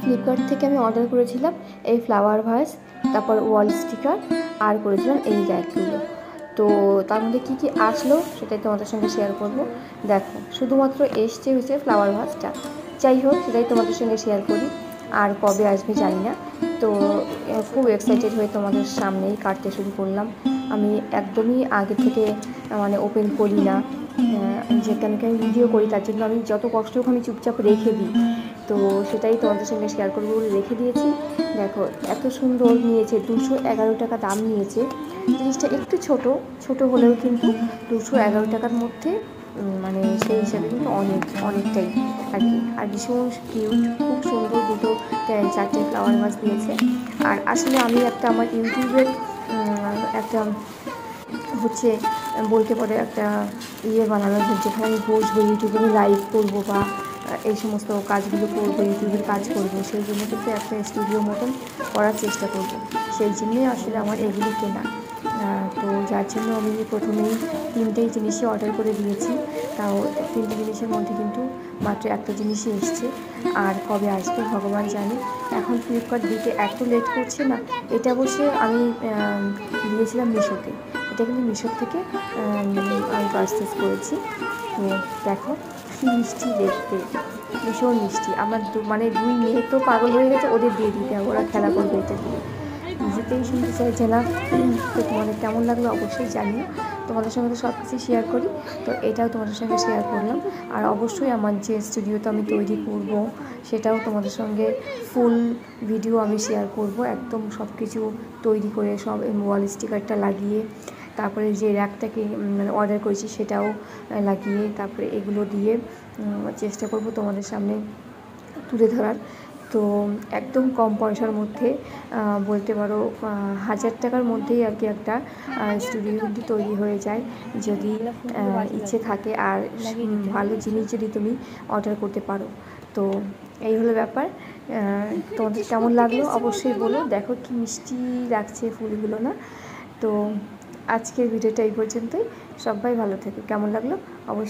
Flipkart থেকে আমি order করেছিলাম এই ফ্লাওয়ার ভাস, তারপর ওয়াল স্টিকার, আর করেছিলাম এই র্যাকগুলো। তো তার মধ্যে কী কী আসলো সেটাই তোমাদের সঙ্গে শেয়ার করব। দেখো, শুধুমাত্র এসছে হচ্ছে ফ্লাওয়ার ভাসটা। যাই হোক, সেটাই তোমাদের সঙ্গে শেয়ার করি। আর কবে আসবে জানি না। তো খুব এক্সাইটেড হয়ে তোমাদের সামনেই কাটতে শুরু করলাম। আমি একদমই আগে থেকে মানে ওপেন করি না, যে কেন আমি ভিডিও করি, তার জন্য আমি যত কষ্ট হোক আমি চুপচাপ রেখে দিই। তো সেটাই তোমাদের সঙ্গে শেয়ার করবো বলে রেখে দিয়েছি। দেখো, এত সুন্দর নিয়েছে, 211 টাকা দাম নিয়েছে। জিনিসটা একটু ছোট হলেও কিন্তু 211 টাকার মধ্যে মানে সেই হিসাবে কিন্তু অনেকটাই আর কি। আর ভীষণ কিউট, খুব সুন্দর, দুটো 4টে ফ্লাওয়ার ভাস দিয়েছে। আর আসলে আমি আমার ইউটিউবের একটা হচ্ছে বলতে পারে একটা বানানোর, যেখানে আমি বসবো ইউটিউবে, আমি লাইভ করবো বা এই সমস্ত কাজগুলো করবো, ইউটিউবের কাজ করবো, সেই জন্য কিন্তু একটা স্টুডিও মতন করার চেষ্টা করবো। সেই জন্যই আসলে আমার এগুলি কেনা। তো যার জন্য আমি প্রথমেই 3টেই জিনিসই অর্ডার করে দিয়েছি। তাও 3টে জিনিসের মধ্যে কিন্তু মাত্র একটা জিনিসই এসছে। আর কবে আসবে ভগবান জানে। এখন ফ্লিপকার্ট দিতে এত লেট করছে না। এটা বসে আমি দিয়েছিলাম মিশোতে। এটা কিন্তু মিশো থেকে আমি পারচেস করেছি। তো দেখো কী মিষ্টি দেখতে, ভীষণ মিষ্টি। আমার মানে 2 মেয়ে তো পাগল হয়ে গেছে, ওদের দিয়ে দিতে হবে, ওরা খেলা করবে এটা দিয়ে। নিজেতেই শুনতে চাইছে না। তো তোমাদের কেমন লাগলো অবশ্যই জানিও। তোমাদের সঙ্গে তো সব কিছু শেয়ার করি, তো এটাও তোমাদের সঙ্গে শেয়ার করলাম। আর অবশ্যই আমার যে স্টুডিওতে আমি তৈরি করব সেটাও তোমাদের সঙ্গে ফুল ভিডিও আমি শেয়ার করব, একদম সব কিছু তৈরি করে, সব ওয়াল স্টিকারটা লাগিয়ে, তারপরে যে র্যাকটাকে মানে অর্ডার করেছি সেটাও লাগিয়ে, তারপরে এগুলো দিয়ে চেষ্টা করব তোমাদের সামনে তুলে ধরার। তো একদম কম পয়সার মধ্যে বলতে পারো 1000 টাকার মধ্যেই আর কি একটা স্টুডিও কিন্তু তৈরি হয়ে যায়, যদি ইচ্ছে থাকে আর ভালো জিনিস যদি তুমি অর্ডার করতে পারো। তো এই হলো ব্যাপার। তোমাদের কেমন লাগলো অবশ্যই বলো। দেখো কি মিষ্টি লাগছে ফুলগুলো না। তো আজকের ভিডিওটা এই পর্যন্তই। সবাই ভালো থেকো। কেমন লাগলো অবশ্যই।